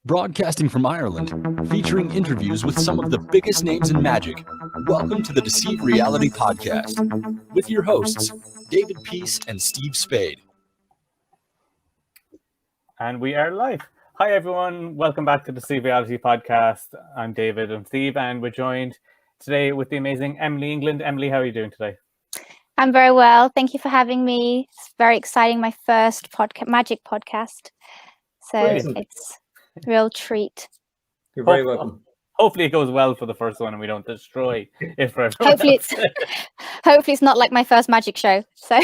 Broadcasting from Ireland, featuring interviews with some of the biggest names in magic. Welcome to the Deceive Reality Podcast with your hosts, David Peace and Steve Spade. And we are live. Hi, everyone. Welcome back to the Deceive Reality Podcast. I'm David and Steve, and we're joined today with the amazing Emily England. Emily, how are you doing today? I'm very well. Thank you for having me. It's very exciting. My first magic podcast. So it's a real treat. You're very welcome. Hopefully it goes well for the first one and we don't destroy it for everyone Hopefully it's not like my first magic show. So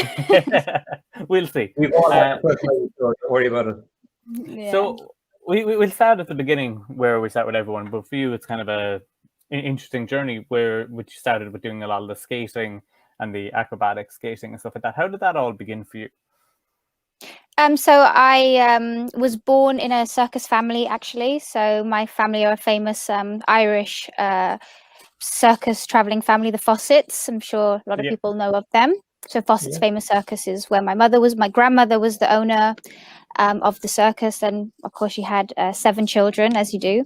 we'll see. We've all had don't worry about it. Yeah. So we'll start at the beginning where we start with everyone, but for you it's kind of an interesting journey which started with doing a lot of the skating and the acrobatic skating and stuff like that. How did that all begin for you? So I was born in a circus family, actually. So my family are a famous Irish circus traveling family, the Fawcett's. I'm sure a lot of people know of them. So Fawcett's Famous Circus is where my mother was. My grandmother was the owner of the circus, and of course she had 7 children, as you do.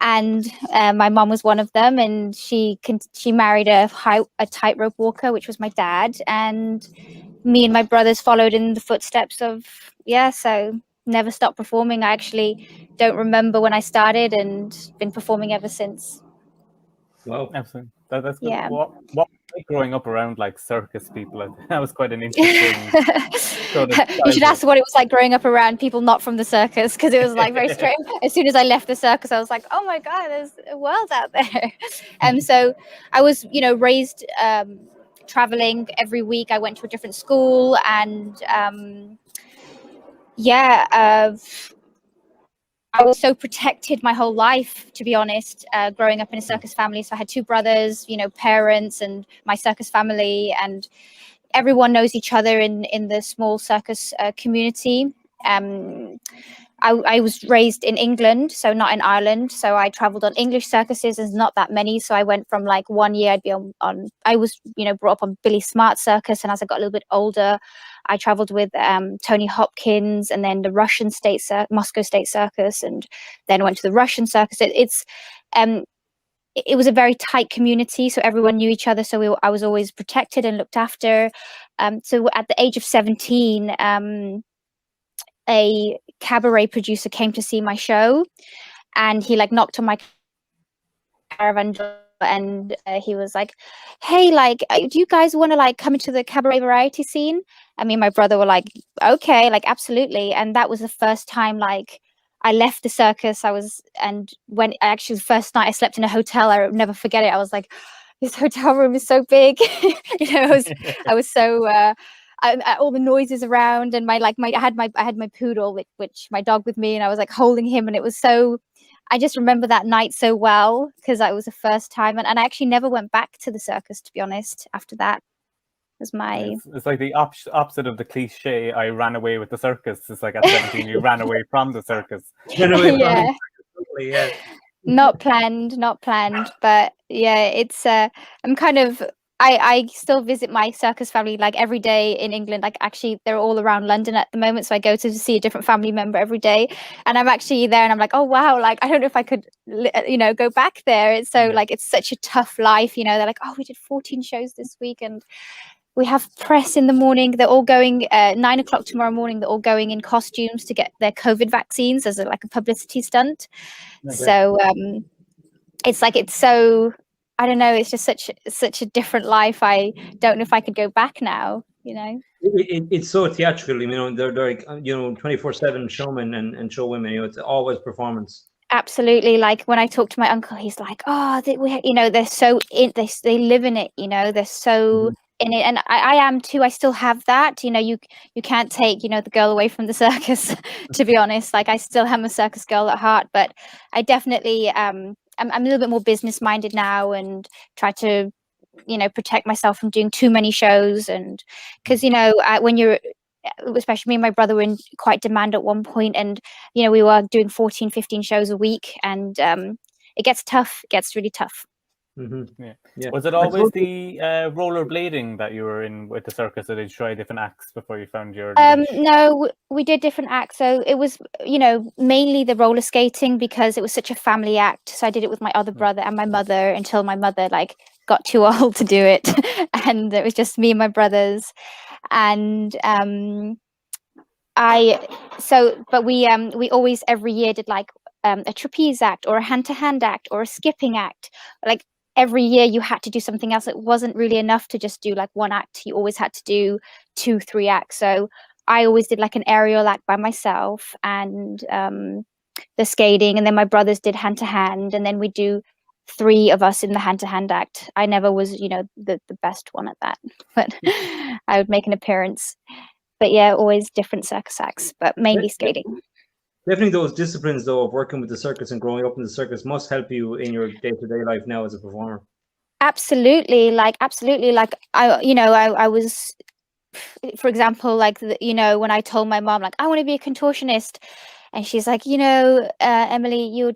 And my mom was one of them, and she married a tightrope walker, which was my dad, and me and my brothers followed in the footsteps of so never stopped performing. I actually don't remember when I started and been performing ever since. Wow, absolutely. That's good. Yeah. What growing up around like circus people? That was quite an interesting sort of You should ask what it was like growing up around people not from the circus, because it was like very strange. As soon as I left the circus, I was like, oh my God, there's a world out there. So I was, raised traveling every week. I went to a different school, and I was so protected my whole life, to be honest, growing up in a circus family. So I had 2 brothers, parents, and my circus family, and everyone knows each other in the small circus community. I was raised in England, so not in Ireland. So I traveled on English circuses. There's not that many. So I went from like 1 year I'd be on I was, brought up on Billy Smart Circus. And as I got a little bit older, I traveled with Tony Hopkins, and then the Russian Moscow State Circus, and then went to the Russian circus. It was a very tight community, so everyone knew each other. So I was always protected and looked after. So at the age of 17, a cabaret producer came to see my show, and he knocked on my caravan door, and he was like, hey, do you guys want to come into the cabaret variety scene? And me and my brother were like, okay, absolutely. And that was the first time I left the circus. When the first night I slept in a hotel, I'll never forget it. I was like, this hotel room is so big. I was so all the noises around, and I had my poodle, which my dog with me, and I was holding him, and it was so. I just remember that night so well, because it was the first time, and I actually never went back to the circus, to be honest. After that, was my. It's like the opposite of the cliche. I ran away with the circus. It's like at 17, you ran away from the circus. Not planned, but it's. I'm kind of. I still visit my circus family every day in England. Actually, they're all around London at the moment, so I go to see a different family member every day. And I'm actually there, and I'm like, oh wow, I don't know if I could, go back there. It's so it's such a tough life. They're like, oh, we did 14 shows this week, and we have press in the morning. They're all going 9 o'clock tomorrow morning. They're all going in costumes to get their COVID vaccines as a publicity stunt. Okay. So it's so. I don't know. It's just such a different life. I don't know if I could go back now. It's so theatrical. They're like 24/7 showmen and showwomen. It's always performance. Absolutely. When I talk to my uncle, he's like, "Oh, they're so in. They live in it. They're so in it." And I am too. I still have that. You can't take the girl away from the circus. To be honest, I still am a circus girl at heart, but I definitely I'm a little bit more business minded now, and try to, protect myself from doing too many shows. And because, when you're, especially me and my brother were in quite demand at one point, and, we were doing 14, 15 shows a week, and it gets tough. It gets really tough. Yeah. Was it I always suppose- the rollerblading that you were in with the circus, or did you try different acts before you found your niche? No, we did different acts. So it was, mainly the roller skating because it was such a family act. So I did it with my other brother and my mother until my mother like got too old to do it, and it was just me and my brothers. And we always every year did like a trapeze act or a hand-to-hand act or a skipping act. Like every year you had to do something else. It wasn't really enough to just do like one act. You always had to do 2-3 acts. So I always did like an aerial act by myself, and the skating, and then my brothers did hand-to-hand, and then we do 3 of us in the hand-to-hand act. I never was, the best one at that, but I would make an appearance. But yeah, always different circus acts, but mainly skating. Definitely those disciplines, though, of working with the circus and growing up in the circus must help you in your day-to-day life now as a performer. Absolutely. Like I was, for example, like when I told my mom like I want to be a contortionist, and she's like, Emily,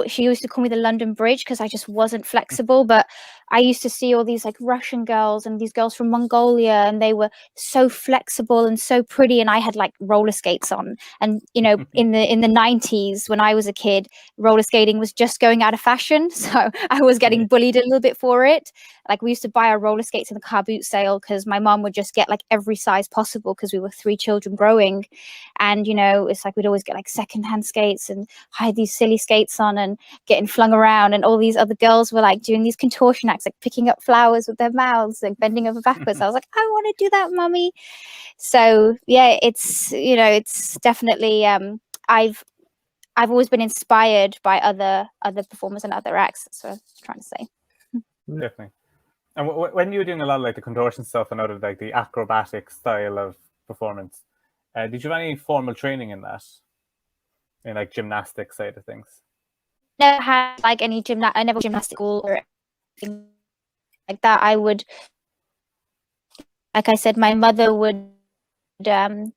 she used to call me the London Bridge because I just wasn't flexible. But I used to see all these like Russian girls and these girls from Mongolia, and they were so flexible and so pretty, and I had like roller skates on. And in the 90s when I was a kid, roller skating was just going out of fashion, so I was getting bullied a little bit for it. Like we used to buy our roller skates in the car boot sale because my mom would just get like every size possible because we were 3 children growing. And it's like we'd always get like secondhand skates and hide these silly skates on and getting flung around, and all these other girls were like doing these contortion acts, like picking up flowers with their mouths, like bending over backwards. I was like, I want to do that, mommy. So yeah, it's definitely I've always been inspired by other performers and other acts. That's what I was trying to say. Definitely. And when you were doing a lot of like the contortion stuff and out of like the acrobatic style of performance, did you have any formal training in that, in like gymnastic side of things? Never had like any I never gymnastic school or anything like that. I would, like I said, my mother would,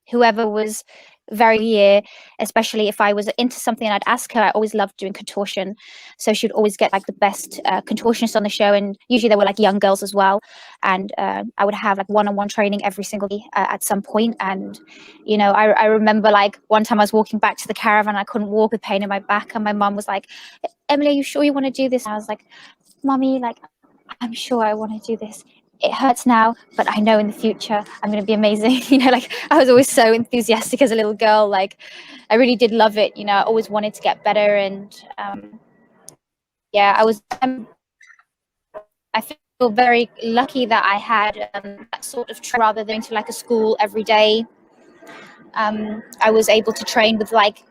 whoever was very year, especially if I was into something and I'd ask her. I always loved doing contortion, so she'd always get like the best contortionist on the show, and usually there were like young girls as well. And I would have like one-on-one training every single day at some point. And I remember like one time I was walking back to the caravan, I couldn't walk with pain in my back, and my mom was like, Emily, are you sure you want to do this? And I was like, Mommy, like I'm sure I want to do this. It hurts now, but I know in the future I'm going to be amazing. Like I was always so enthusiastic as a little girl. Like I really did love it. I always wanted to get better. And I feel very lucky that I had that sort of rather than to like a school every day. I was able to train with like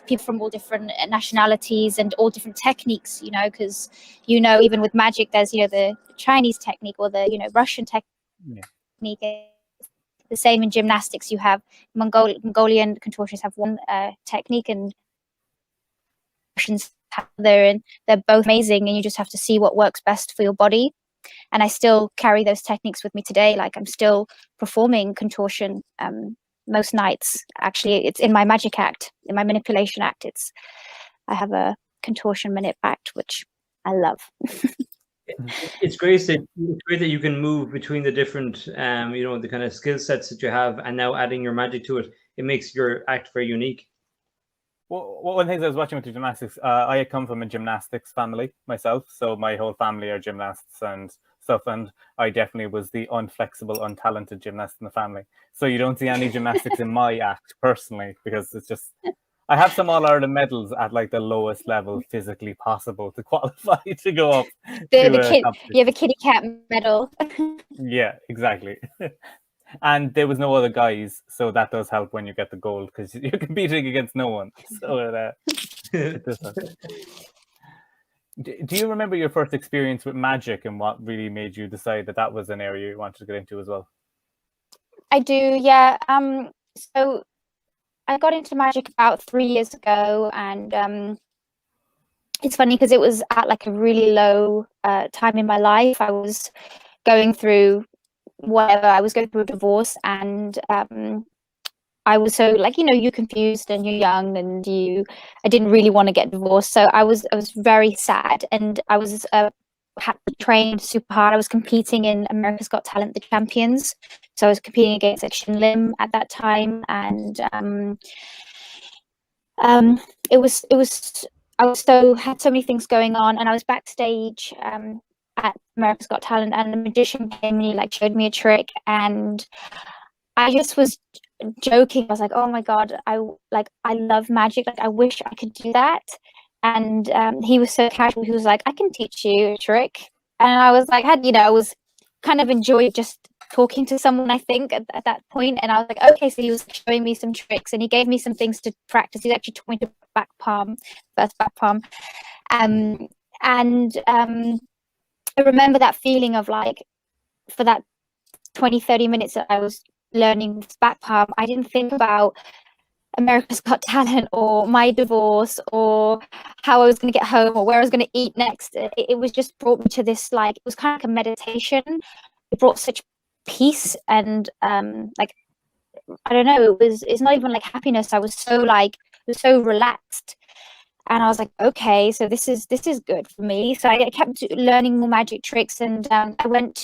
people from all different nationalities and all different techniques, because even with magic there's the Chinese technique or the Russian technique. The same in gymnastics. You have Mongolian contortionists have one technique, and Russians have other, and they're both amazing, and you just have to see what works best for your body. And I still carry those techniques with me today. Like I'm still performing contortion most nights. Actually, it's in my magic act, in my manipulation act. I have a contortion minute act, which I love. It's great that you can move between the different, the kind of skill sets that you have, and now adding your magic to it. It makes your act very unique. Well, one of the things I was watching with the gymnastics, I come from a gymnastics family myself, so my whole family are gymnasts and stuff, and I definitely was the unflexible, untalented gymnast in the family. So you don't see any gymnastics in my act personally, because it's just, I have some All-Ireland medals at like the lowest level physically possible to qualify to go up. You have a kitty cat medal. Yeah, exactly. And there was no other guys, so that does help when you get the gold, because you're competing against no one. So it does help. Do you remember your first experience with magic and what really made you decide that was an area you wanted to get into as well? I do, yeah. So I got into magic about 3 years ago, and it's funny because it was at like a really low time in my life. I was going through I was going through a divorce, and I was so like, you're confused and you're young and I didn't really want to get divorced. So I was very sad, and I was had to train super hard. I was competing in America's Got Talent, the champions. So I was competing against like Shin Lim at that time, and it was I was had so many things going on, and I was backstage at America's Got Talent, and the magician came and he like showed me a trick, and I just was joking. I was like, oh my god, I love magic, like I wish I could do that. And he was so casual. He was like, I can teach you a trick. And I was like, I was kind of enjoyed just talking to someone, I think, at that point. And I was like, okay. So he was showing me some tricks, and he gave me some things to practice. He actually taught me to back palm, first back palm. And I remember that feeling of like, for that 20-30 minutes that I was learning back palm, I didn't think about America's Got Talent or my divorce or how I was going to get home or where I was going to eat next. It was just brought me to this, like, it was kind of like a meditation. It brought such peace and like, I don't know, it's not even like happiness. I was so like, it was so relaxed. And I was like, okay, so this is good for me. So I kept learning more magic tricks, and I went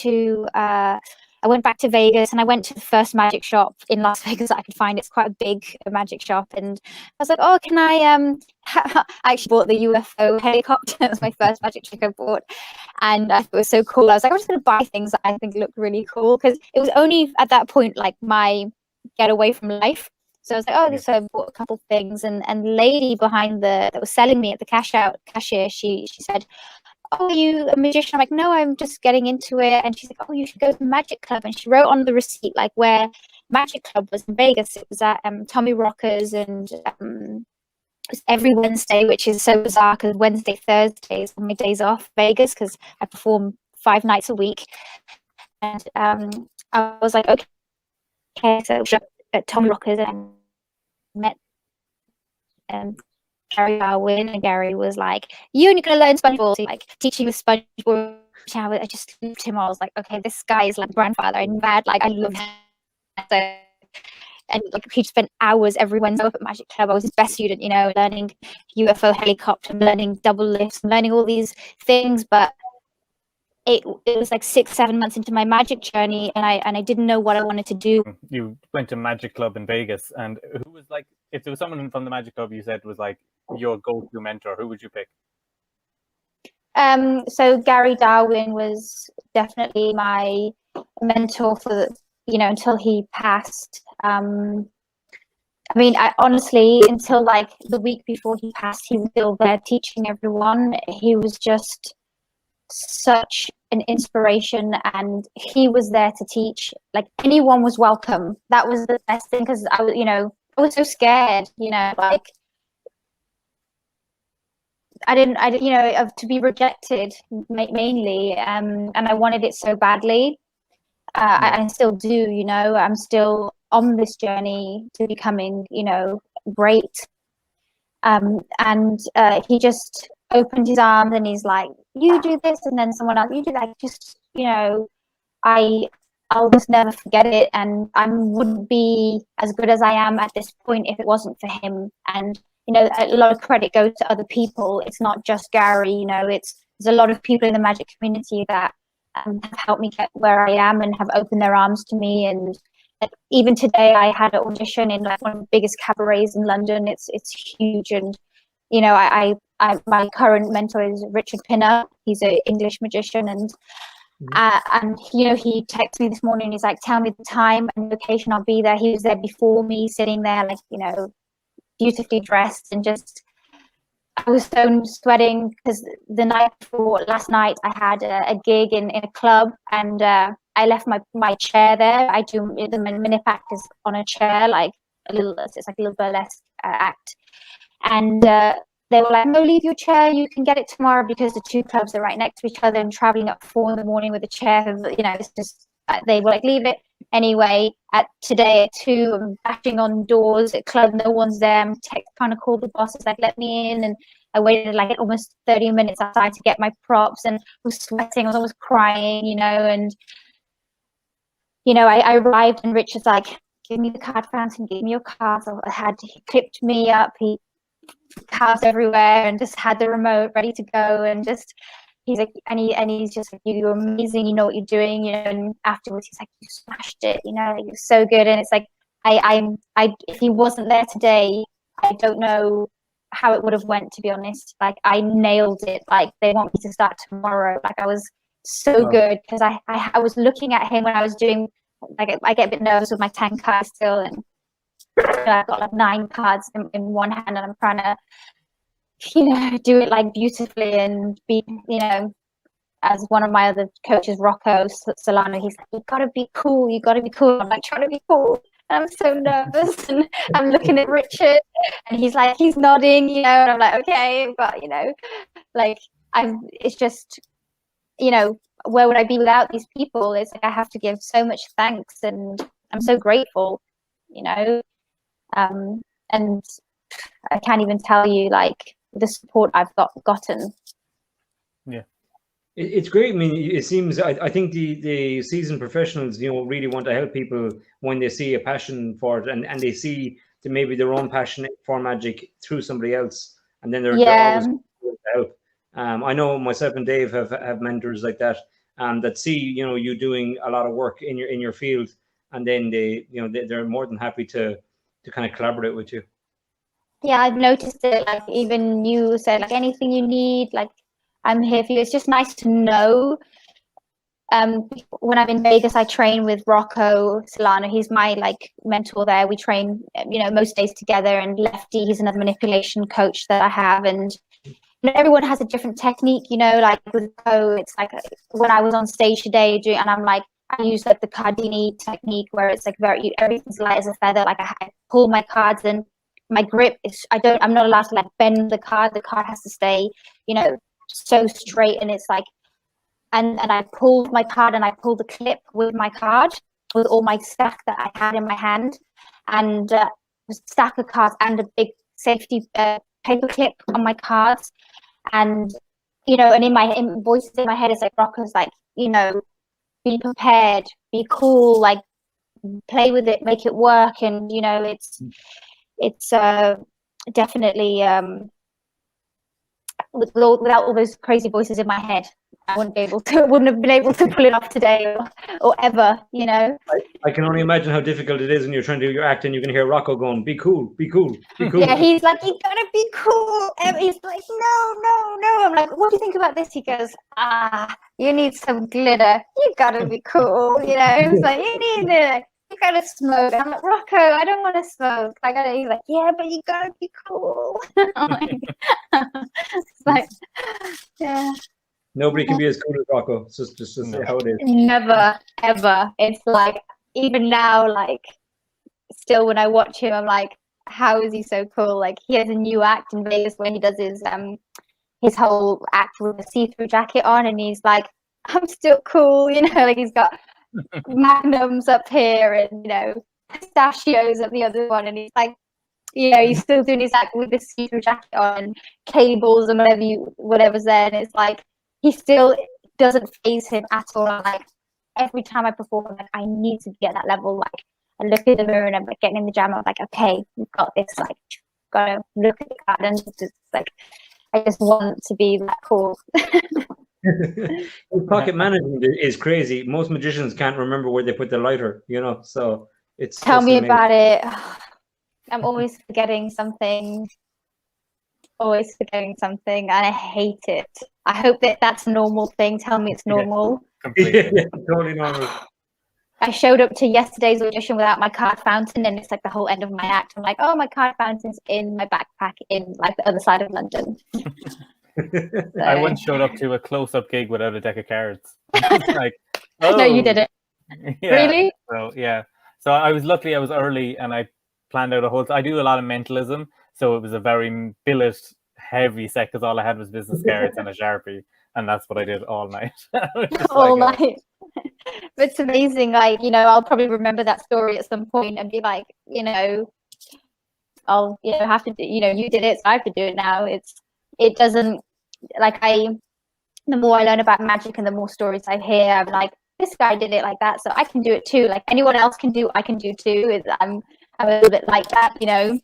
back to Vegas, and I went to the first magic shop in Las Vegas that I could find. It's quite a big magic shop, and I was like, oh, can I I actually bought the UFO helicopter. It was my first magic trick I bought, and I thought it was so cool. I was like, I'm just going to buy things that I think look really cool, because it was only at that point like my get away from life. So I was like, oh, so I bought a couple things, and the lady behind that was selling me at the cashier, she said, oh, are you a magician? I'm like, no, I'm just getting into it. And she's like, oh, you should go to the Magic Club. And she wrote on the receipt like where Magic Club was in Vegas. It was at Tommy Rocker's, and it was every Wednesday, which is so bizarre because Wednesday, Thursdays are my days off Vegas, because I perform 5 nights a week. And I was like, okay, so at Tommy Rocker's, and I met Gary Darwin, and Gary was like, you're only going to learn SpongeBob. So, like, teaching the SpongeBob, I just loved him. I was like, okay, this guy is like grandfather. I'm mad, like I love him. So, and like he spent hours every Wednesday up at Magic Club. I was his best student, learning UFO helicopter, learning double lifts, learning all these things. But it was like 6-7 months into my magic journey, and I didn't know what I wanted to do. You went to Magic Club in Vegas, and who was like, if there was someone from the Magic Club you said was like your go-to mentor, who would you pick? So Gary Darwin was definitely my mentor for until he passed. I mean, I honestly, until like the week before he passed, he was still there teaching everyone. He was just such an inspiration, and he was there to teach. Like, anyone was welcome. That was the best thing, because I was so scared, like I didn't of to be rejected mainly, and I wanted it so badly. I still do, I'm still on this journey to becoming, great. And he just opened his arms, and he's like, you do this, and then someone else, you do that. Just, I'll just never forget it, and I wouldn't be as good as I am at this point if it wasn't for him. And a lot of credit goes to other people. It's not just Gary. There's a lot of people in the magic community that have helped me get where I am and have opened their arms to me. And even today, I had an audition in like one of the biggest cabarets in London. It's huge, and my current mentor is Richard Pinner. He's an English magician, and he texted me this morning. He's like, tell me the time and location, I'll be there. He was there before me, sitting there, like, beautifully dressed, and just, I was so sweating because the night before last night I had a gig in a club, and I left my chair there. I do the minute act is on a chair, like it's like a little burlesque act, and they were like, no, leave your chair, you can get it tomorrow, because the 2 clubs are right next to each other, and traveling up 4 a.m. with a chair, it's just, they were like, leave it. Anyway, today at 2, I'm bashing on doors at club, no one's there. I'm trying to call the bosses, like, let me in. And I waited like almost 30 minutes outside to get my props, and was sweating, I was almost crying, and I arrived, and Richard's like, give me the card fountain, give me your cards. He clipped me up, he cards everywhere, and just had the remote ready to go, and just he's like, and he's just like, you're amazing, you know what you're doing, you know. And afterwards, he's like, you smashed it, you know, like, you're so good. And it's like, I if he wasn't there today, I don't know how it would have went, to be honest. Like, I nailed it. Like, they want me to start tomorrow. Like, I was so good, because I was looking at him when I was doing, like, I get a bit nervous with my 10 cards still, and I've got like 9 cards in one hand, and I'm trying to, you know, do it like beautifully and be, you know, as one of my other coaches, Rocco Solano, he's like, you gotta be cool, you gotta be cool. I'm like, trying to be cool. I'm so nervous, and I'm looking at Richard, and he's like, he's nodding, you know, and I'm like, okay, but you know, like, it's just, you know, where would I be without these people? It's like, I have to give so much thanks, and I'm so grateful, you know, and I can't even tell you, like, the support I've gotten. Yeah. It's great. I mean, it seems, I think the seasoned professionals, you know, really want to help people when they see a passion for it, and they see maybe their own passion for magic through somebody else, and then they're always willing to help. I know myself and Dave have mentors like that, that see, you know, you doing a lot of work in your field, and then they, you know, they're more than happy to kind of collaborate with you. Yeah, I've noticed it. Like, even you said, like, anything you need, like, I'm here for you. It's just nice to know. When I'm in Vegas, I train with Rocco Solano. He's my like mentor there. We train, you know, most days together. And Lefty, he's another manipulation coach that I have. And you know, everyone has a different technique. You know, like with Rocco, it's like when I was on stage today doing, and I'm like, I use like the Cardini technique, where it's like everything's light as a feather. Like, I pull my cards, and my grip is, I'm not allowed to like bend the card. The card has to stay, you know, so straight. And it's like, and I pulled my card, and I pulled the clip with my card, with all my stack that I had in my hand, and a stack of cards and a big safety paper clip on my cards. And you know, and in voices in my head, it's like, Rocco's like, you know, be prepared, be cool, like, play with it, make it work. And you know, it's definitely without all those crazy voices in my head, I wouldn't have been able to pull it off today, or ever, you know. I can only imagine how difficult it is when you're trying to do your act, and you can hear Rocco going, be cool, be cool, be cool. Yeah, he's like, you gotta be cool. And he's like, no. I'm like, what do you think about this? He goes, you need some glitter. You gotta be cool, you know. He's like, you gotta smoke. I'm like, Rocco, I don't want to smoke. He's like, yeah, but you gotta be cool. It's like, yeah. Nobody can be as cool as Rocco. It's just how it is. Never, ever. It's like, even now, like, still when I watch him, I'm like, how is he so cool? Like, he has a new act in Vegas where he does his whole act with a see-through jacket on, and he's like, I'm still cool, you know, like, he's got magnums up here, and you know, pistachios up the other one, and he's like, you know, he's still doing his act with the see-through jacket on, cables and whatever's there, and it's like, he still doesn't faze him at all. I'm like, every time I perform, I'm like, I need to be at that level. Like, I look in the mirror, and I'm like getting in the jam. I'm like, okay, we've got this. Like, gotta look at the card, and just like, I just want to be that cool. Pocket management is crazy. Most magicians can't remember where they put the lighter, you know. So it's Tell me amazing. about it. I'm always forgetting something. And I hate it. I hope that's a normal thing. Tell me it's normal. Completely. Yeah, totally normal. I showed up to yesterday's audition without my card fountain, and it's like the whole end of my act. I'm like, oh, my card fountain's in my backpack in like the other side of London. So. I once showed up to a close-up gig without a deck of cards. Like, oh. No, you didn't. Yeah. Really? So yeah. So I was early, and I planned out a whole. I do a lot of mentalism, so it was a very billet heavy set, because all I had was business cards and a Sharpie, and that's what I did all night. All night. But it's amazing. Like, you know, I'll probably remember that story at some point and be like, you know, I'll, you know, have to do, you know, you did it, so I have to do it now. It doesn't, like, the more I learn about magic and the more stories I hear, I'm like, this guy did it like that, so I can do it too. Like, anyone else can do, I can do too. I'm a little bit like that, you know.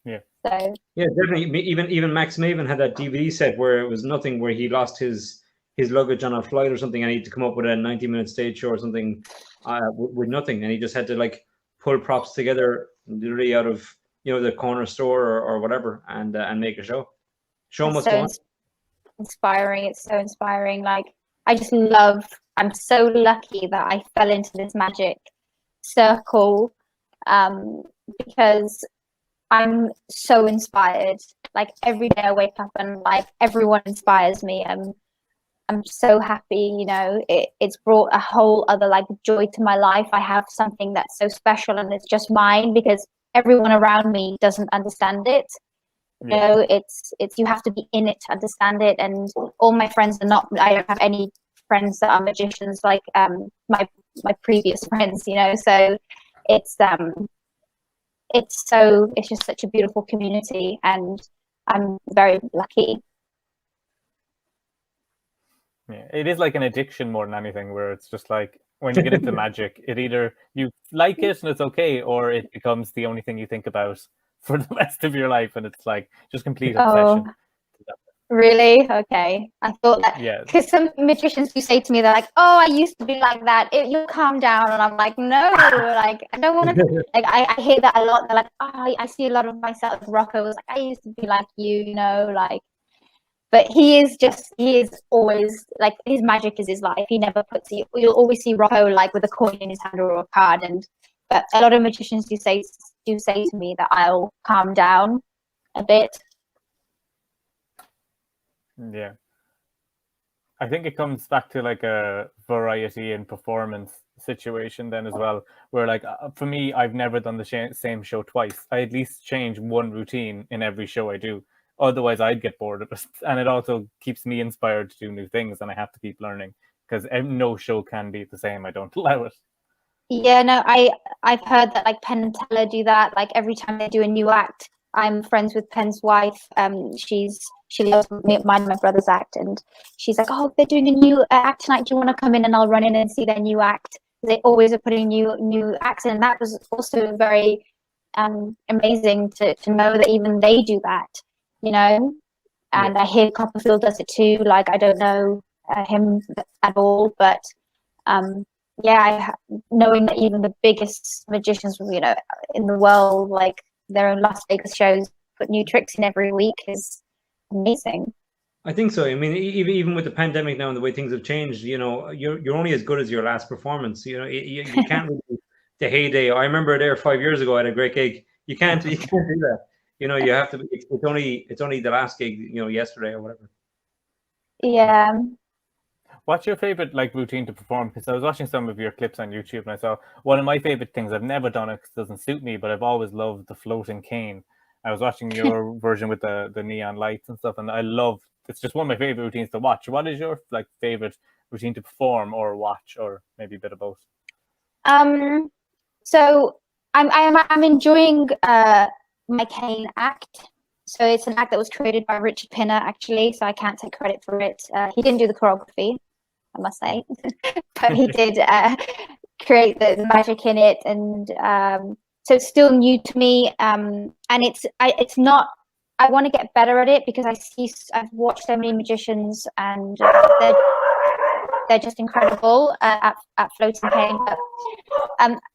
Yeah. So yeah, definitely. Even Max Maven had that DVD set where it was nothing, where he lost his his luggage on a flight or something, and he had to come up with a 90-minute stage show or something with nothing, and he just had to like pull props together literally out of the corner store or whatever, and make a show. Show must go on. Inspiring. It's so inspiring. Like, I'm so lucky that I fell into this magic circle, because I'm so inspired. Like, every day I wake up and like everyone inspires me. I'm so happy, it's brought a whole other like joy to my life. I have something that's so special and it's just mine, because everyone around me doesn't understand it. It's you have to be in it to understand it. And all my friends I don't have any friends that are magicians like my previous friends, so it's just such a beautiful community, and I'm very lucky. Yeah, it is like an addiction more than anything, where it's just like when you get into magic, it either you like it and it's okay, or it becomes the only thing you think about for the rest of your life, and it's like just complete obsession. Really? Okay. I thought that, yeah, because some magicians do say to me, they're like, "Oh, I used to be like that. You'll calm down," and I'm like, "No, like I don't want to." Like I hear that a lot. They're like, "Oh, I see a lot of myself." Rocco was like, "I used to be like you," like. But he is always like, his magic is his life. He never puts it. You'll always see Rocco like with a coin in his hand or a card. But a lot of magicians do say to me that I'll calm down a bit. Yeah. I think it comes back to like a variety and performance situation then as well, where like for me, I've never done the same show twice. I at least change one routine in every show I do. Otherwise, I'd get bored of it. And it also keeps me inspired to do new things, and I have to keep learning, because no show can be the same. I don't allow it. Yeah, no, I've heard that like Penn and Teller do that. Like every time they do a new act, I'm friends with Penn's wife. She loves mine and my brother's act, and she's like, "Oh, they're doing a new act tonight. Do you want to come in?" And I'll run in and see their new act. They always are putting new acts in, and that was also very amazing to know that even they do that. And I hear Copperfield does it too. Like, I don't know him at all, but knowing that even the biggest magicians, in the world, like their own Las Vegas shows, put new tricks in every week is amazing. I think so. I mean, even with the pandemic now and the way things have changed, you're only as good as your last performance. You can't really the heyday. I remember there 5 years ago I had a great gig. You can't do that. You have to. It's only the last gig. Yesterday or whatever. Yeah. What's your favorite like routine to perform? Because I was watching some of your clips on YouTube, and I saw one of my favorite things. I've never done it because it doesn't suit me, but I've always loved the floating cane. I was watching your version with the neon lights and stuff, and it's just one of my favorite routines to watch. What is your like favorite routine to perform or watch, or maybe a bit of both? So I'm enjoying my cane act. So it's an act that was created by Richard Pinner, actually, so I can't take credit for it. He didn't do the choreography, I must say, but he did create the magic in it, and so it's still new to me, and it's not. I want to get better at it, because I've watched so many magicians, and they're just incredible at floating cane. But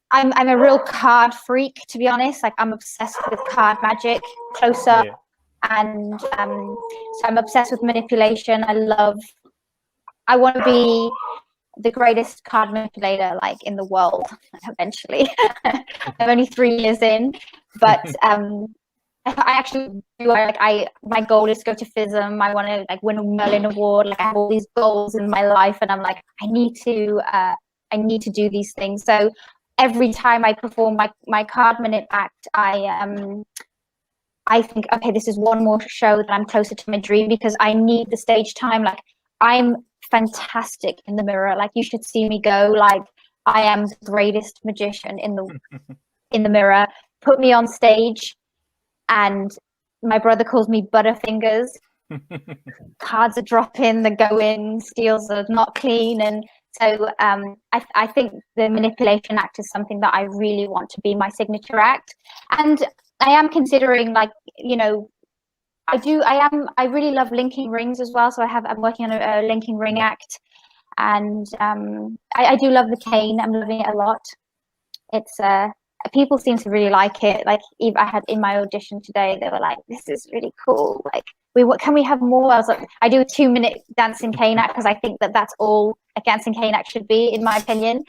I'm a real card freak, to be honest. Like, I'm obsessed with card magic, close up, and so I'm obsessed with manipulation. I want to be the greatest card manipulator like in the world eventually. I'm only 3 years in, but I actually do. My goal is to go to FISM. I want to like win a Merlin Award. Like, I have all these goals in my life, and I'm like, I need to do these things. So every time I perform my card manip act, I think, okay, this is one more show that I'm closer to my dream, because I need the stage time. Like, I'm fantastic in the mirror. Like, you should see me go. Like, I am the greatest magician in the mirror. Put me on stage, and my brother calls me Butterfingers. Cards are dropping, the go-in, steals are not clean, and so I think the manipulation act is something that I really want to be my signature act. And I am considering, like, I really love linking rings as well. So I'm working on a linking ring act, and I do love the cane. I'm loving it a lot. It's people seem to really like it. Like even I had in my audition today, they were like, "This is really cool. Like, can we have more?" I was like, "I do a 2-minute dancing cane act because I think that that's all a dancing cane act should be, in my opinion."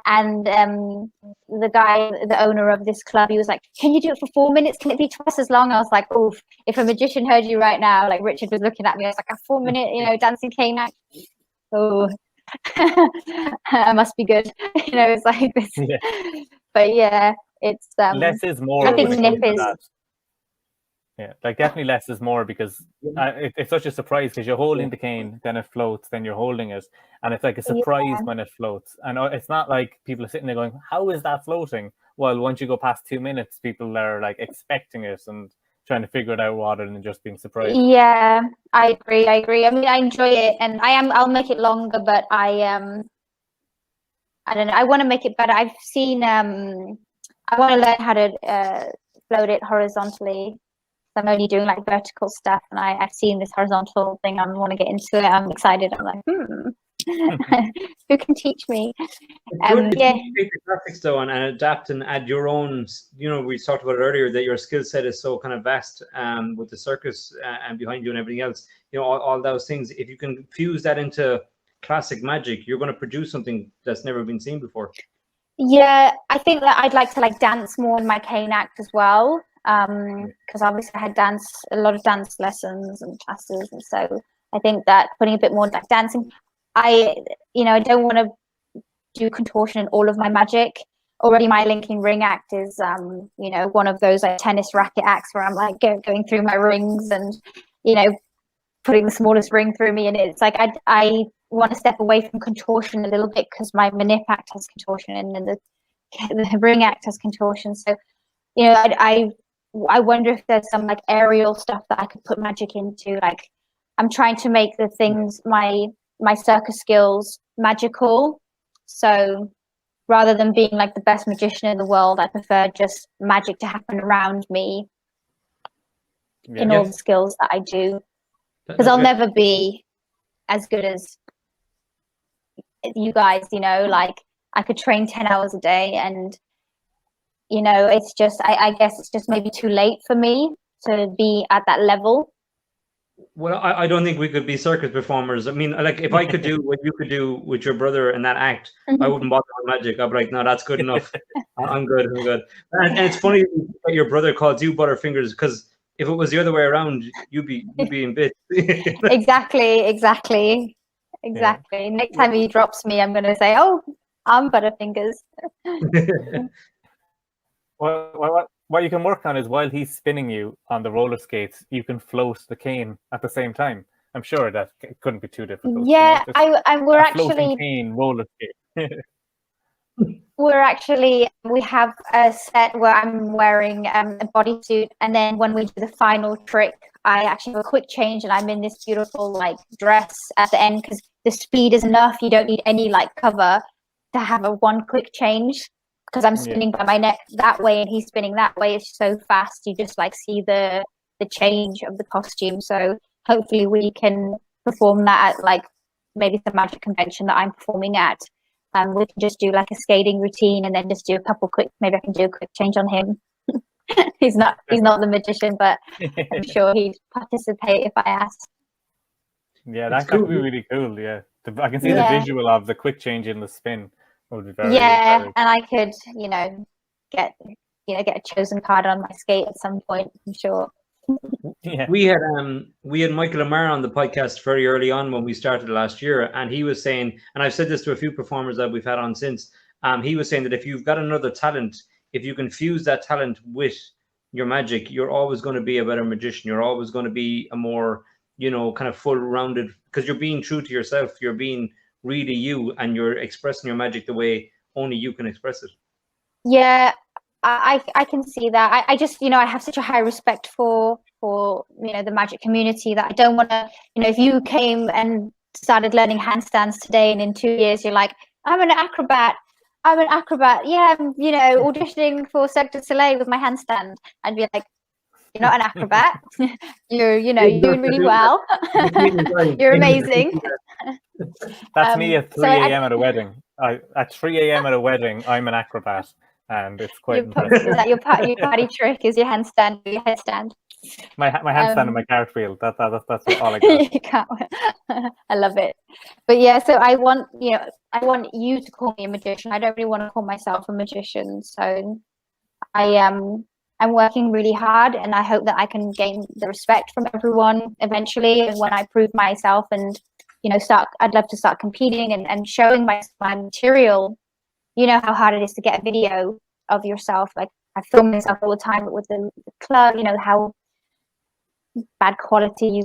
And the guy, the owner of this club, he was like, "Can you do it for 4 minutes? Can it be twice as long?" I was like, "Oof! If a magician heard you right now," like Richard was looking at me, I was like, "A 4-minute, dancing cane act? Oh, I must be good." It's like this. Yeah. But yeah, it's Less is more. I think when it Nip comes to is. that. Yeah, like definitely less is more, because it's such a surprise, because you're holding the cane, then it floats, then you're holding it, and it's like a surprise when it floats. And it's not like people are sitting there going, "How is that floating?" Well, once you go past 2 minutes, people are like expecting it and trying to figure it out rather than just being surprised. Yeah, I agree. I mean, I enjoy it, and I'll make it longer, but I don't know. I want to make it better. I've seen. I want to learn how to float it horizontally. I'm only doing like vertical stuff, and I've seen this horizontal thing. I want to get into it. I'm excited. I'm like, who can teach me? Yeah. Take the graphics though and adapt and add your own. We talked about it earlier that your skill set is so kind of vast. With the circus and behind you and everything else. All those things. If you can fuse that into classic magic, you're going to produce something that's never been seen before. Yeah, I think that I'd like to like dance more in my cane act as well. Because obviously I had a lot of dance lessons and classes, and so I think that putting a bit more like dancing, I don't want to do contortion in all of my magic. Already my linking ring act is one of those like tennis racket acts where I'm like going through my rings and putting the smallest ring through me, and it's like I want to step away from contortion a little bit, because my manip act has contortion and then the ring act has contortion. So I wonder if there's some like aerial stuff that I could put magic into. Like I'm trying to make the things, my circus skills, magical. So rather than being like the best magician in the world, I prefer just magic to happen around me in all the skills that I do. Because I'll never be as good as you guys, like I could train 10 hours a day, and it's just I guess it's just maybe too late for me to be at that level. Well, I don't think we could be circus performers. I mean, like if I could do what you could do with your brother in that act, I wouldn't bother with magic. I'd be like, no, that's good enough. I'm good. And it's funny that your brother calls you Butterfingers, because if it was the other way around, you'd be in bits. Exactly. Yeah. Next time he drops me, I'm going to say, "Oh, I'm Butterfingers." Well, what you can work on is, while he's spinning you on the roller skates, you can float the cane at the same time. I'm sure that couldn't be too difficult. Yeah, we're actually cane roller skate. we have a set where I'm wearing a bodysuit, and then when we do the final trick, I actually have a quick change, and I'm in this beautiful like dress at the end, because the speed is enough. You don't need any like cover to have a one quick change, because I'm spinning by my neck that way and he's spinning that way. It's so fast, you just like see the change of the costume. So hopefully we can perform that at like maybe the magic convention that I'm performing at. We can just do like a skating routine, and then just do a couple quick, maybe I can do a quick change on him. he's not the magician, but I'm sure he'd participate if I asked. Yeah, that could be really cool. Yeah, I can see the visual of the quick change in the spin. Would be very, and I could get a chosen card on my skate at some point, I'm sure. We had Michael Amar on the podcast very early on when we started last year, and he was saying, and I've said this to a few performers that we've had on since, he was saying that if you've got another talent, if you can fuse that talent with your magic, you're always going to be a better magician. You're always going to be a more kind of full-rounded, because you're being true to yourself. You're being really you, and you're expressing your magic the way only you can express it. Yeah, I can see that. I just I have such a high respect for the magic community that I don't want to if you came and started learning handstands today, and in 2 years you're like, I'm an acrobat, yeah, I'm auditioning for Cirque du Soleil with my handstand, I'd be like, You're not an acrobat. You're doing really well. You're amazing. That's me at 3 so a.m. at a wedding. At 3 a.m. at a wedding, I'm an acrobat, and it's quite impressive. Is that your party trick? Is your handstand, your headstand? My handstand and my cartwheel. That's all I got. You can't. I love it. But yeah, so I want you to call me a magician. I don't really want to call myself a magician. So I'm working really hard, and I hope that I can gain the respect from everyone eventually. And when I prove myself, and I'd love to start competing and showing my material. You know how hard it is to get a video of yourself. Like, I film myself all the time with the club. You know how bad quality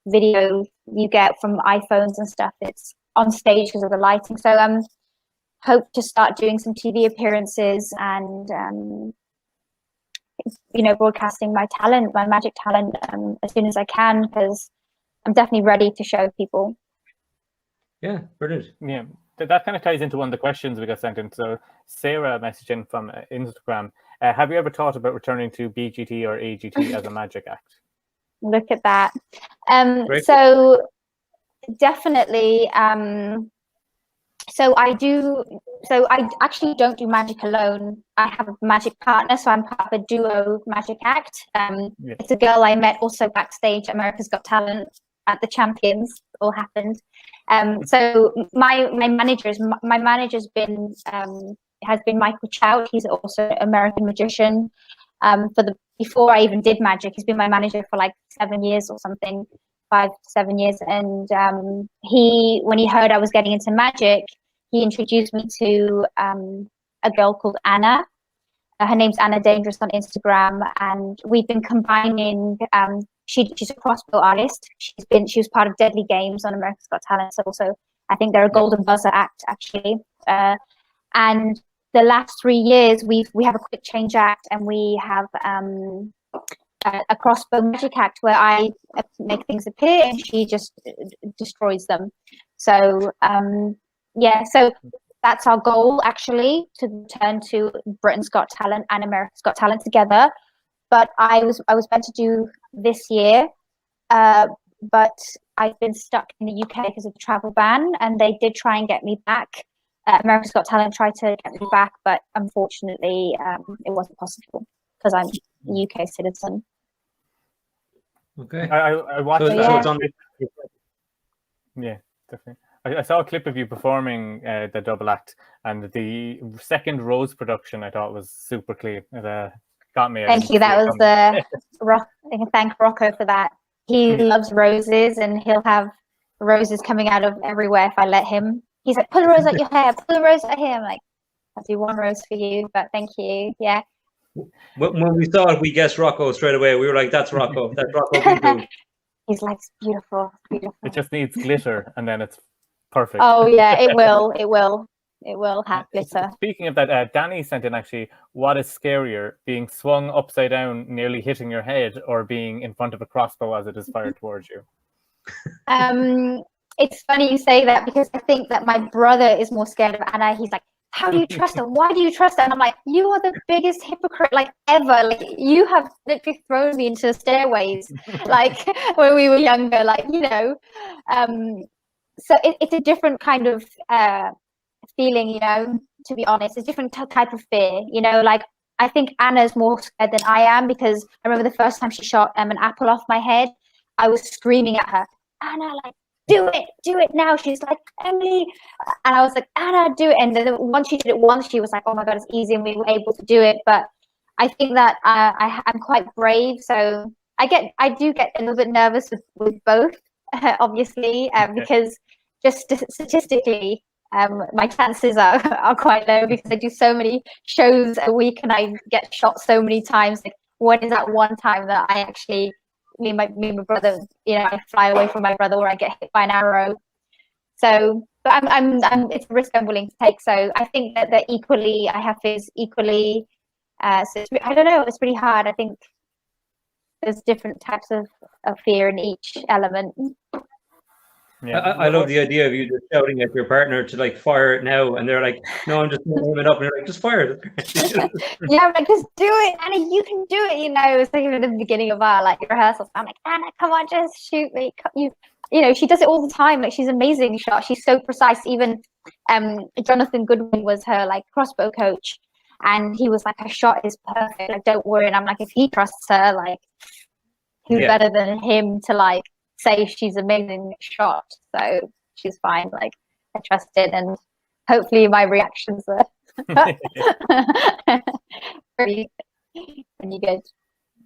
video you get from iPhones and stuff. It's on stage because of the lighting. So hope to start doing some TV appearances and broadcasting my talent, my magic talent, as soon as I can, because I'm definitely ready to show people. Yeah, brilliant. Yeah, that kind of ties into one of the questions we got sent in. So Sarah messaged in from Instagram. Have you ever thought about returning to BGT or AGT as a magic act? Look at that. So definitely. So I actually don't do magic alone. I have a magic partner, so I'm part of a duo magic act. It's a girl I met also backstage at America's Got Talent at the Champions. It all happened. So my manager's been has been Michael Chout. He's also an American magician. Before I even did magic, he's been my manager for like 7 years or something, 5 to 7 years. And when he heard I was getting into magic, he introduced me to a girl called Anna. Her name's Anna Dangerous on Instagram, and we've been combining. She's a crossbow artist. She was part of Deadly Games on America's Got Talent. So also, I think they're a Golden Buzzer act actually. And the last 3 years, we have a quick change act, and we have a crossbow magic act where I make things appear and she just destroys them. So so that's our goal actually, to return to Britain's Got Talent and America's Got Talent together. But I was meant to do this year, but I've been stuck in the UK because of the travel ban, and they did try and get me back. America's Got Talent tried to get me back, but unfortunately it wasn't possible because I'm a UK citizen. Okay. I watched that. Yeah, definitely. I saw a clip of you performing the double act, and the second Rose production I thought was super clean. It got me. Thank you. That was I can thank Rocco for that. He loves roses, and he'll have roses coming out of everywhere if I let him. He's like, pull a rose out your hair, pull a rose out here. I'm like, I'll do one rose for you, but thank you. Yeah. When we saw it, we guessed Rocco straight away. We were like, that's Rocco. That's Rocco. He's like, it's beautiful. It's beautiful. It just needs glitter, and then it's perfect. Oh yeah, it will. It will have glitter. Speaking of that, Danny sent in actually, what is scarier, being swung upside down, nearly hitting your head, or being in front of a crossbow as it is fired towards you? It's funny you say that, because I think that my brother is more scared of Anna. He's like, how do you trust her? Why do you trust her? And I'm like, you are the biggest hypocrite like ever. Like, you have literally thrown me into stairways like when we were younger, like, so it's a different kind of feeling, to be honest. It's a different type of fear, like, I think Anna's more scared than I am, because I remember the first time she shot an apple off my head, I was screaming at her, Anna, like, do it now. She's like, Emily, and I was like, Anna, do it. And then once she did it once, she was like, oh my god, it's easy, and we were able to do it. But I think that I'm quite brave, so I do get a little bit nervous with both, obviously, because just statistically, my chances are quite low, because I do so many shows a week and I get shot so many times. Like, when is that one time that I actually, me and my brother, I fly away from my brother, or I get hit by an arrow? So, but I'm it's a risk I'm willing to take. So I think that they're equally, I have fears equally. So I don't know, it's pretty hard. I think there's different types of fear in each element. Yeah. I love the idea of you just shouting at your partner to like fire it now, and they're like, "No, I'm just warming up," and you're like, "Just fire it." Yeah, I'm like, just do it, Anna. You can do it. It's like at the beginning of our like rehearsals. I'm like, Anna, come on, just shoot me. She does it all the time. Like, she's an amazing shot. She's so precise. Even Jonathan Goodwin was her like crossbow coach, and he was like, her shot is perfect. Like, don't worry. And I'm like, if he trusts her, like, who's better than him to like say she's amazing shot? So she's fine. Like, I trust it, and hopefully my reactions are pretty good.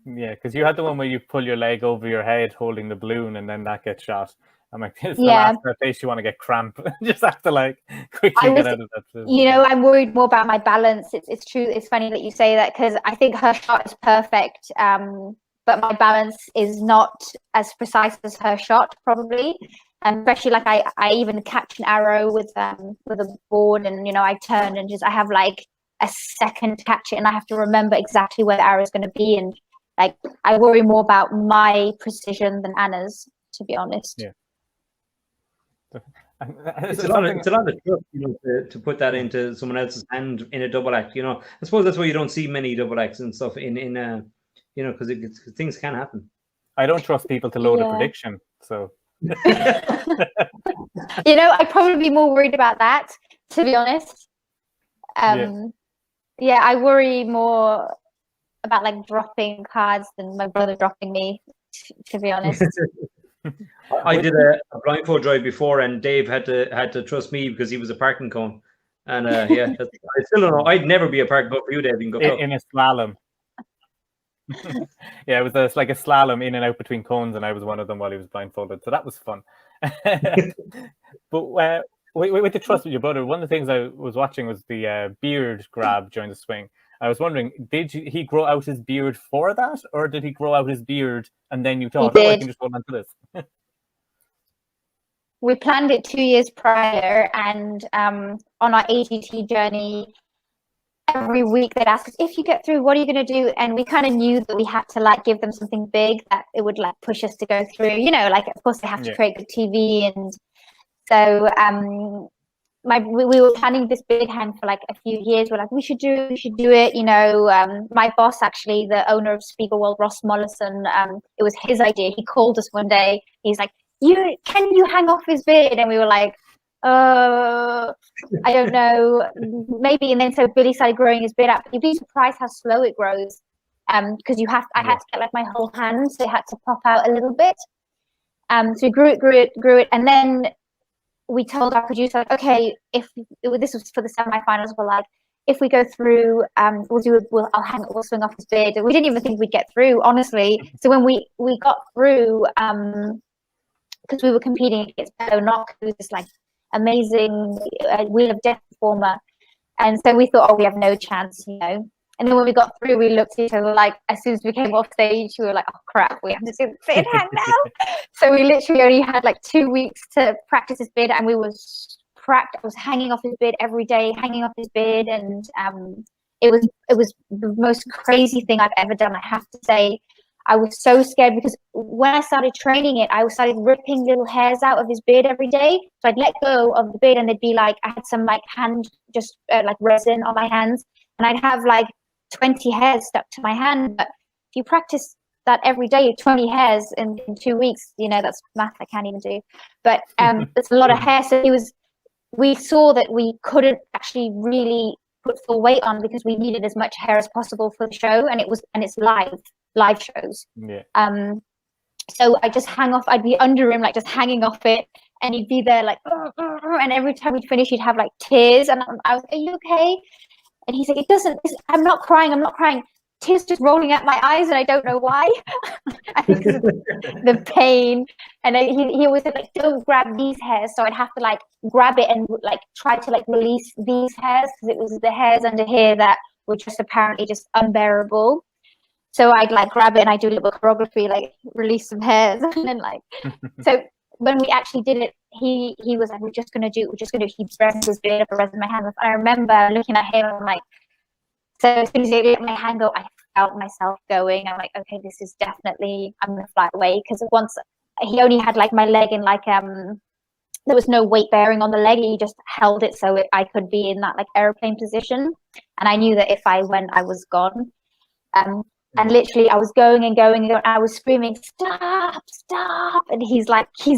Yeah, because you had the one where you pull your leg over your head holding the balloon, and then that gets shot. I'm like, this is the last place you want to get cramp. Just have to like quickly get out of that position. I'm worried more about my balance. It's true. It's funny that you say that, because I think her shot is perfect, but my balance is not as precise as her shot, probably. And especially like I even catch an arrow with a board, and I turn and I have like a second to catch it, and I have to remember exactly where the arrow is going to be, and like I worry more about my precision than Anna's, to be honest. Yeah. It's a lot of trust, to put that into someone else's hand in a double act. I suppose that's why you don't see many double acts and stuff in because things can happen. I don't trust people to load a prediction, so. I'd probably be more worried about that, to be honest. I worry more about like dropping cards than my brother dropping me, to be honest. I did a blindfold drive before, and Dave had to trust me because he was a parking cone. And I still don't know. I'd never be a parking cone for you, Dave. You can go in a slalom. Yeah, it was like a slalom in and out between cones, and I was one of them while he was blindfolded. So that was fun. But with the trust with your brother, one of the things I was watching was the beard grab during the swing. I was wondering, did he grow out his beard for that, or did he grow out his beard and then you thought, I can just hold on to this? We planned it 2 years prior, and on our AGT journey, every week they'd ask us, if you get through, what are you going to do? And we kind of knew that we had to like give them something big that it would like push us to go through. Like of course they have to create good TV, and so we were planning this big hand for like a few years. We're like, we should do it. My boss, actually, the owner of Spiegelwald, Ross Mollison, it was his idea. He called us one day. He's like, can you hang off his beard? And we were like, I don't know, maybe. And then so Billy started growing his beard out. You'd be surprised how slow it grows, because I had to get like my whole hand, so it had to pop out a little bit. So we grew it, and then we told our producer, like, okay, this was for the semifinals, we're like, if we go through, we'll swing off his beard. And we didn't even think we'd get through, honestly. So when we got through, because we were competing against Bello Knock, who's this like amazing Wheel of Death performer, and so we thought, we have no chance, And then when we got through, we looked at each other like, as soon as we came off stage, we were like, oh crap, we have to do the beard hand now. So we literally only had like 2 weeks to practice his beard, and I was hanging off his beard every day, and it was the most crazy thing I've ever done, I have to say. I was so scared, because when I started training it, I started ripping little hairs out of his beard every day. So I'd let go of the beard, and they'd be like, I had some like hand, just like resin on my hands, and I'd have like 20 hairs stuck to my hand. But if you practice that every day, 20 hairs in 2 weeks, that's math I can't even do. But it's a lot of hair. So we saw that we couldn't actually really put full weight on, because we needed as much hair as possible for the show, and it's live shows. So I just hang off. I'd be under him, like just hanging off it, and he'd be there like, and every time we'd finish, he'd have like tears, and I was, are you okay? And he's like, I'm not crying. Tears just rolling out my eyes, and I don't know why. I think because of the pain. And he always said, like, don't grab these hairs. So I'd have to like grab it and like try to like release these hairs, because it was the hairs under here that were just apparently just unbearable. So I'd like grab it, and I do a little choreography, like release some hairs, and then like. So when we actually did it, he was like, we're just gonna do. He pressed his beard up, I rested my hand. And I remember looking at him, I'm like, so as soon as he let my hand go, I felt myself going. I'm like, okay, this is definitely, I'm gonna fly away, because once he only had like my leg in like there was no weight bearing on the leg. He just held it so I could be in that like airplane position. And I knew that if I went, I was gone. And literally I was going and going and I was screaming, stop, stop. And he's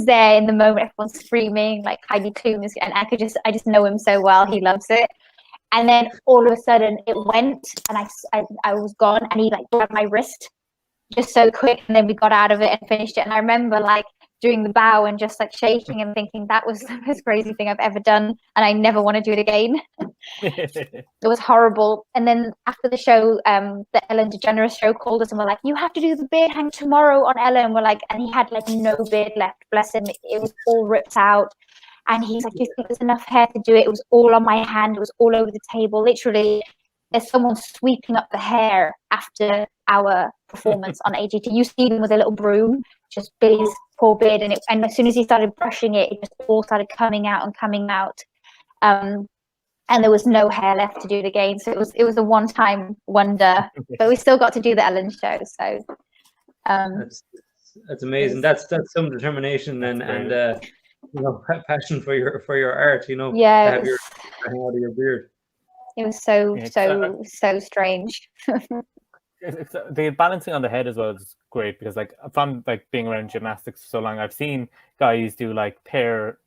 there in the moment, everyone's screaming, like Heidi Klum is, and I just know him so well. He loves it. And then all of a sudden it went and I was gone, and he like grabbed my wrist just so quick, and then we got out of it and finished it. And I remember like doing the bow and just like shaking and thinking that was the most crazy thing I've ever done, and I never want to do it again. It was horrible. And then after the show, the Ellen DeGeneres show called us and were like, you have to do the beard hang tomorrow on Ellen. We're like, and he had like no beard left, bless him. It was all ripped out. And he's like, do you think there's enough hair to do it? It was all on my hand. It was all over the table. Literally, there's someone sweeping up the hair after our performance on AGT. You see them with a little broom, just Billy's poor beard. And as soon as he started brushing it, it just all started coming out and coming out. And there was no hair left to do it again. So it was a one-time wonder. But we still got to do the Ellen show. So that's amazing. That's some determination and passion for your art. Yeah, to have your hang out of your beard. It was so strange. The balancing on the head as well is great, because like from like being around gymnastics for so long, I've seen guys do like pair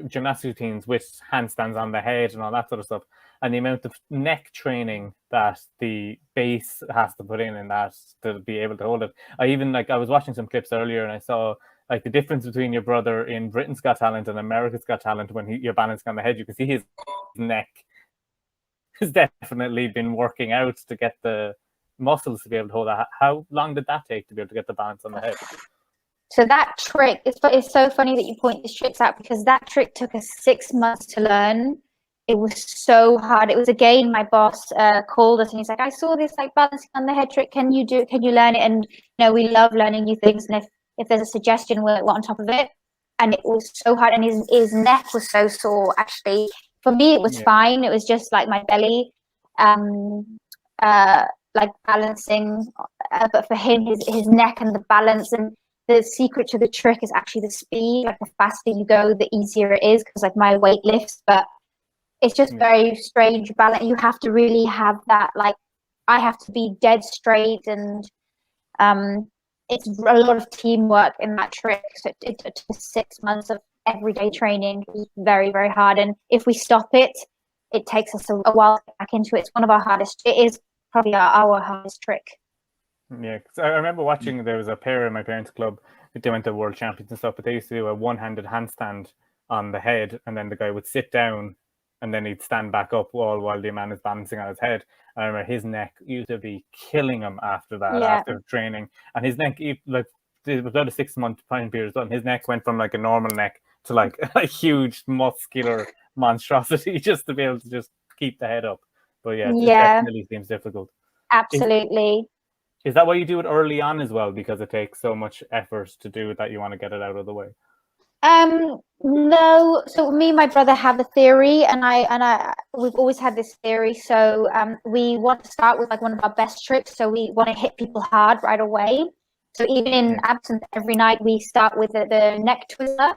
gymnastics routines with handstands on the head and all that sort of stuff, and the amount of neck training that the base has to put in that to be able to hold it. I was watching some clips earlier and I saw like the difference between your brother in Britain's Got Talent and America's Got Talent. When you're balancing on the head, you can see his neck has definitely been working out to get the muscles to be able to hold that. How long did that take to be able to get the balance on the head? So that trick, it's so funny that you point these tricks out, because that trick took us 6 months to learn. It was so hard. It was, again, my boss called us and he's like, I saw this like balancing on the head trick. Can you learn it? And we love learning new things. And if there's a suggestion, we're on top of it. And it was so hard. And his neck was so sore, actually. For me, it was fine. It was just like my belly, like balancing. But for him, his neck and the balance, and the secret to the trick is actually the speed. Like the faster you go, the easier it is, because like my weight lifts. But it's just very strange balance. You have to really have that. Like I have to be dead straight, and it's a lot of teamwork in that trick. So it took 6 months of everyday training. It was very, very hard. And if we stop it, it takes us a while to get back into it. It's one of our hardest. It is probably our hardest trick. Yeah, because I remember watching, there was a pair in my parents' club, they went to world champions and stuff, but they used to do a one-handed handstand on the head, and then the guy would sit down and then he'd stand back up while the man is balancing on his head. And I remember his neck used to be killing him after that, after training. And his neck, like, it was about a 6 month time period, and his neck went from like a normal neck to like a huge muscular monstrosity just to be able to just keep the head up. But it definitely seems difficult. Absolutely. Is that why you do it early on as well? Because it takes so much effort to do it that you want to get it out of the way? No. So me and my brother have a theory, and we've always had this theory. So we want to start with like one of our best tricks. So we want to hit people hard right away. So even in absence, every night we start with the neck twizzler.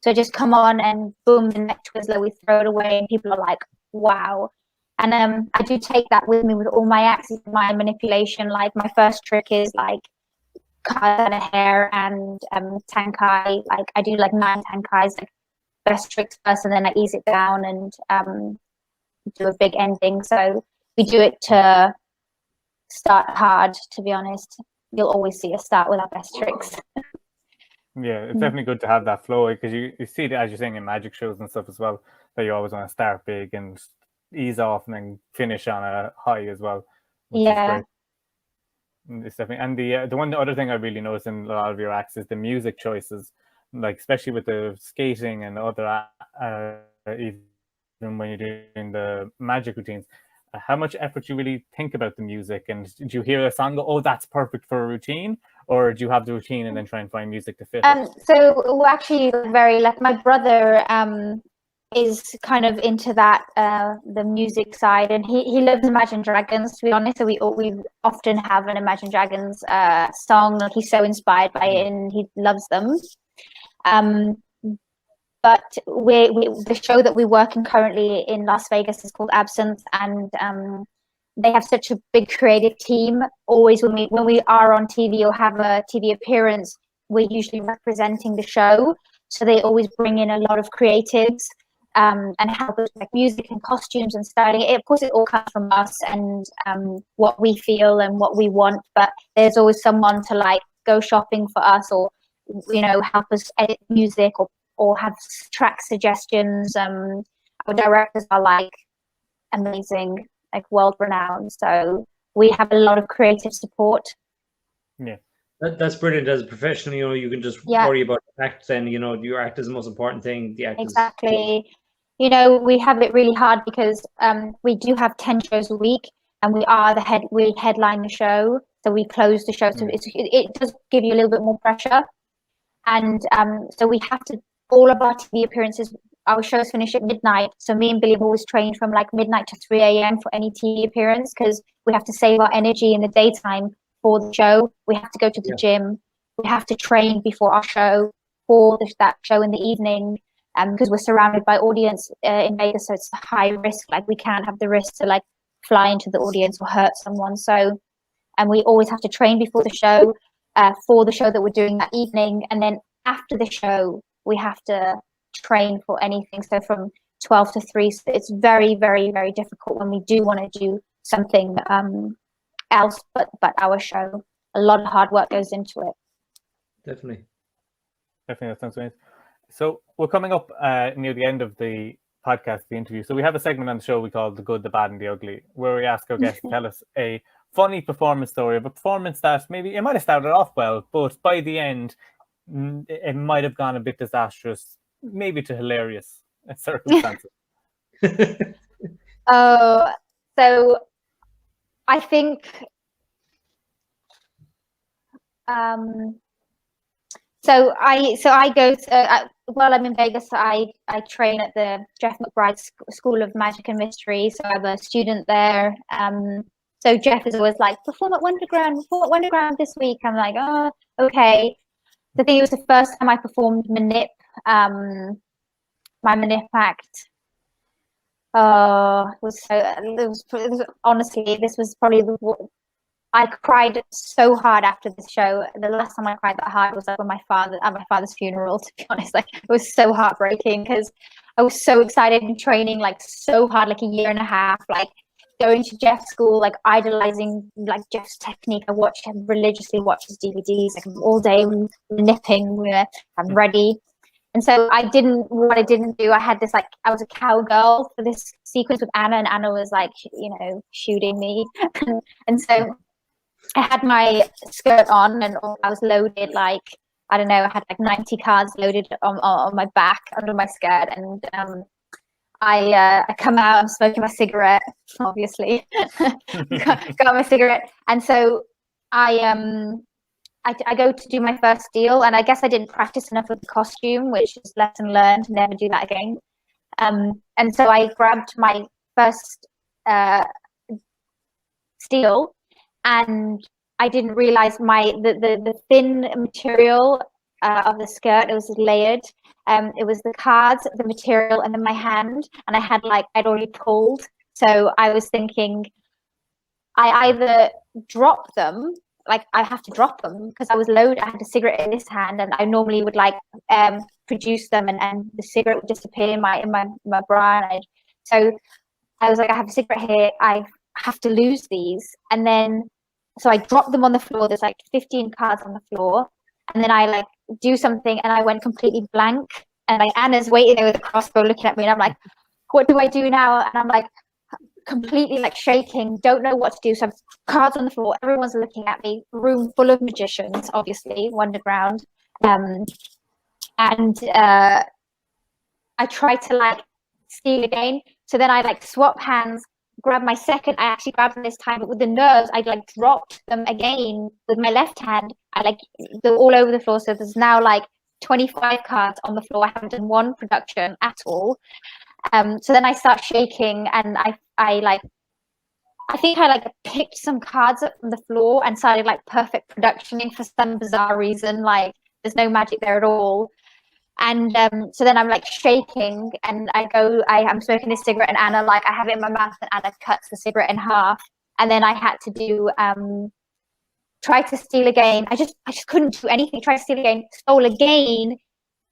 So just come on and boom, the neck twizzler, we throw it away, and people are like, wow. And I do take that with me with all my axes, my manipulation. Like my first trick is like cut a hair and tankai. Like I do like 9 tankais, like best tricks first, and then I ease it down and do a big ending. So we do it to start hard, to be honest. You'll always see us start with our best tricks. Yeah, it's definitely good to have that flow, because you see it, as you're saying, in magic shows and stuff as well, that you always want to start big and ease off and then finish on a high as well. Which is great. It's definitely, and the one other thing I really noticed in a lot of your acts is the music choices, like especially with the skating and other even when you're doing the magic routines. How much effort do you really think about the music, and do you hear a song go, oh, that's perfect for a routine, or do you have the routine and then try and find music to fit it? So we're actually very like my brother is kind of into that the music side, and he loves Imagine Dragons, to be honest. So we often have an Imagine Dragons song. Like he's so inspired by it and he loves them. but we the show that we work in currently in Las Vegas is called Absinthe, and they have such a big creative team. Always when we are on TV or have a TV appearance, we're usually representing the show, so they always bring in a lot of creatives and help us with music and costumes and styling. Of course, it all comes from us and what we feel and what we want, but there's always someone to like go shopping for us, or help us edit music, or have track suggestions. Our directors are like amazing, like world renowned, so we have a lot of creative support. Yeah, that's brilliant. As a professional, you can just worry about the act, and your act is the most important thing. The act exactly. We have it really hard because we do have 10 shows a week, and we headline the show, so we close the show, so it does give you a little bit more pressure. And so we have to, all of our TV appearances, our shows finish at midnight. So me and Billy have always trained from like midnight to 3 a.m. for any TV appearance, because we have to save our energy in the daytime for the show. We have to go to the gym. We have to train before our show for that show in the evening, because we're surrounded by audience in Vegas. So it's a high risk. Like we can't have the risk to like fly into the audience or hurt someone. So, and we always have to train before the show. For the show that we're doing that evening, and then after the show we have to train for anything, so from 12 to 3. So it's very, very, very difficult when we do want to do something else but our show. A lot of hard work goes into it. Definitely, that sounds great. So we're coming up near the end of the podcast, the interview. So we have a segment on the show we call The Good, the Bad and the Ugly, where we ask our guests to tell us a funny performance story of a performance that maybe it might have started off well, but by the end it might have gone a bit disastrous, maybe to hilarious circumstances. So I think so I go to, while I'm in Vegas, I train at the Jeff McBride School of Magic and Mystery, so I have a student there. So Jeff is always like, perform at Wonderground this week. I'm like, oh, okay. I think it was the first time I performed Manip, my Manip act. Honestly, this was probably I cried so hard after the show. The last time I cried that hard was like at my father's funeral, to be honest. Like it was so heartbreaking because I was so excited and training like so hard, like a year and a half, like going to Jeff's school, like idolizing like Jeff's technique. I religiously watch his DVDs, like all day nipping, I'm ready. And so what I didn't do, I had this, like, I was a cowgirl for this sequence with Anna, and Anna was like, shooting me. And so I had my skirt on and I was loaded, like, I don't know, I had like 90 cards loaded on my back under my skirt. And I come out, I'm smoking my cigarette, obviously. got my cigarette. And so I go to do my first deal, and I guess I didn't practice enough with the costume, which is lesson learned, never do that again. And so I grabbed my first steal, and I didn't realize the thin material of the skirt, it was layered. It was the cards, the material, and then my hand, and I'd already pulled. So I was thinking I either drop them, like I have to drop them because I was loaded. I had a cigarette in this hand, and I normally would like produce them, and the cigarette would disappear in my bra. So I was like, I have a cigarette here. I have to lose these, and then so I dropped them on the floor. There's like 15 cards on the floor, and then I like do something, and I went completely blank. And like Anna's waiting there with a crossbow, looking at me, and I'm like, what do I do now? And I'm like, completely like shaking, don't know what to do. So I'm cards on the floor, everyone's looking at me, room full of magicians, obviously, Wonderground. And I tried to like steal again. So then I like swap hands, grab my second, I actually grabbed them this time, but with the nerves, I like dropped them again with my left hand. I like, they're all over the floor. So there's now like 25 cards on the floor. I haven't done one production at all. So then I start shaking, and I think I like picked some cards up from the floor and started like perfect productioning for some bizarre reason. Like there's no magic there at all. And so then I'm like shaking, and I'm smoking a cigarette, and Anna, like, I have it in my mouth, and Anna cuts the cigarette in half. And then I had to do try to steal again. I just couldn't do anything. Try to steal again, stole again,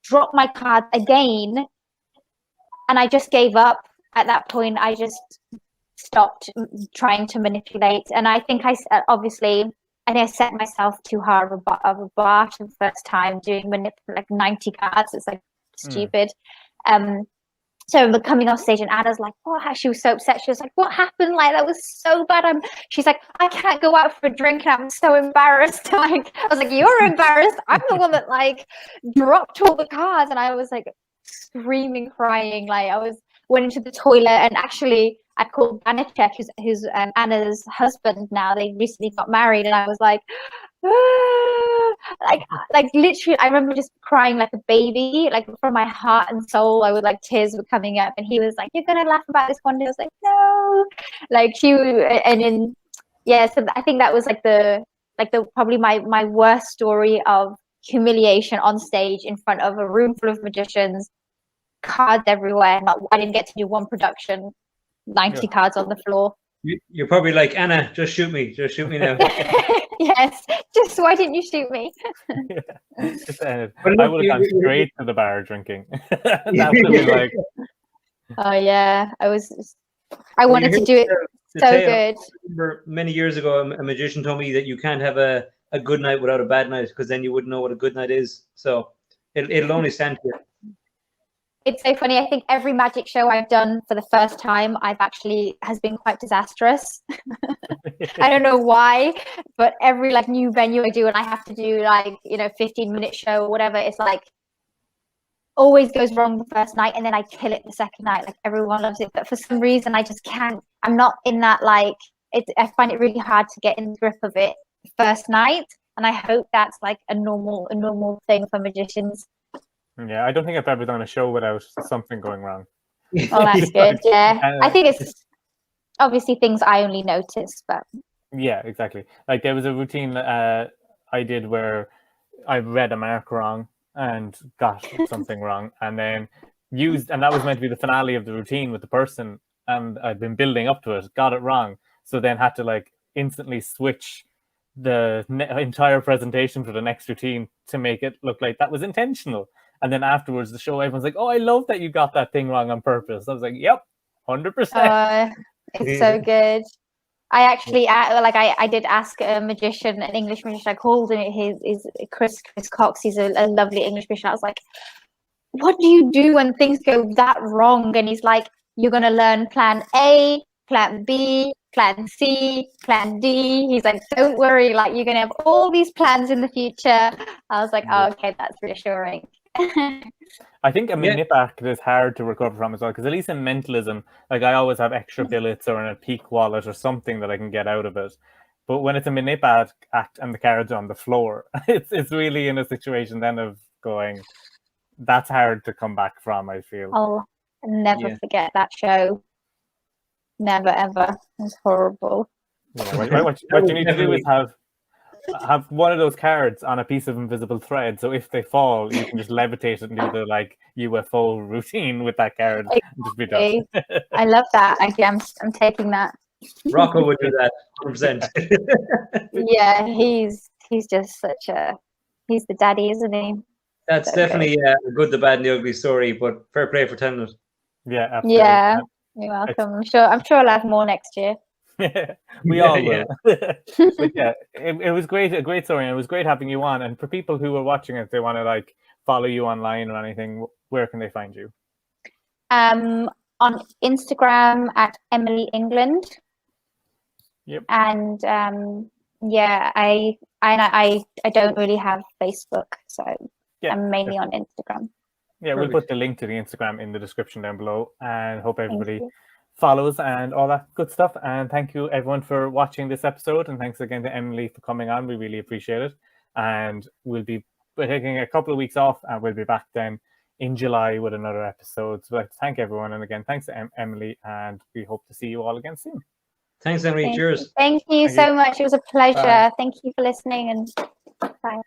dropped my card again, and I just gave up. At that point, I just stopped trying to manipulate. And I think I set myself too hard of a bar for the first time doing like 90 cards. It's like stupid. So coming off stage, and Anna's like, "What?" She was so upset. She was like, "What happened? Like, that was so bad." She's like, "I can't go out for a drink, and I'm so embarrassed." Like, I was like, "You're embarrassed. I'm the one that like dropped all the cards," and I was like screaming, crying. Like, went into the toilet, and actually I called Banachek, who's Anna's husband now. They recently got married, and I was like, like literally, I remember just crying like a baby, like from my heart and soul. I was like, tears were coming up, and he was like, "You're gonna laugh about this one day." I was like, "No," like and then so I think that was like the probably my worst story of humiliation on stage in front of a room full of magicians, cards everywhere. I didn't get to do one production, 90 cards on the floor. You're probably like, "Anna, just shoot me now." Yes, just why didn't you shoot me? I would have gone straight to the bar drinking. That would be like, oh yeah, I wanted to do it so good. I remember many years ago, a magician told me that you can't have a good night without a bad night, because then you wouldn't know what a good night is. So it'll only stand here. It's so funny. I think every magic show I've done for the first time, has been quite disastrous. I don't know why, but every like new venue I do, and I have to do like 15-minute show or whatever, it's like always goes wrong the first night, and then I kill it the second night. Like, everyone loves it, but for some reason I just can't. I'm not in that like. I find it really hard to get in the grip of it the first night, and I hope that's like a normal thing for magicians. Yeah, I don't think I've ever done a show without something going wrong. Oh, that's good. Yeah, I think it's obviously things I only notice, but yeah, exactly. Like, there was a routine I did where I read a mark wrong and got something wrong, and then and that was meant to be the finale of the routine with the person, and I'd been building up to it, got it wrong, so then had to like instantly switch the entire presentation for the next routine to make it look like that was intentional. And then afterwards, the show, everyone's like, "Oh, I love that you got that thing wrong on purpose." I was like, "Yep, 100%." It's so good. I actually I did ask a magician, an English magician. I called him. He's Chris Cox. He's a lovely English magician. I was like, "What do you do when things go that wrong?" And he's like, "You're gonna learn plan A, plan B, plan C, plan D." He's like, "Don't worry, like, you're gonna have all these plans in the future." I was like, "Oh, okay, that's reassuring." I think a manip act is hard to recover from as well, because at least in mentalism, like, I always have extra billets or in a peak wallet or something that I can get out of it. But when it's a manip act and the cards are on the floor, it's really in a situation then of going, that's hard to come back from, I feel. I'll never forget that show. Never, ever. It was horrible. Yeah, what you need to do is have one of those cards on a piece of invisible thread, so if they fall, you can just levitate it and do the like UFO routine with that card. Exactly. And just be done. I love that. I'm taking that. Rocco would do that 100%. Yeah, he's just he's the daddy, isn't he? That's definitely a good, the bad, and the ugly story, but fair play for telling it. Yeah, absolutely. Yeah, you're welcome. I'm sure I'll have more next year. We all will. But yeah, it was great, a great story, and it was great having you on. And for people who are watching it, they want to like follow you online or anything, where can they find you? On Instagram at Emily England. Yep. And I don't really have Facebook, so I'm mainly on Instagram. Yeah, we'll put the link to the Instagram in the description down below, and hope everybody follows and all that good stuff. And thank you everyone for watching this episode, and thanks again to Emily for coming on. We really appreciate it. And we're taking a couple of weeks off, and we'll be back then in July with another episode. So I'd like to thank everyone, and again, thanks to Emily, and we hope to see you all again soon. Thanks, Emily. Cheers. Thank you so much. It was a pleasure. Bye. Thank you for listening, and bye.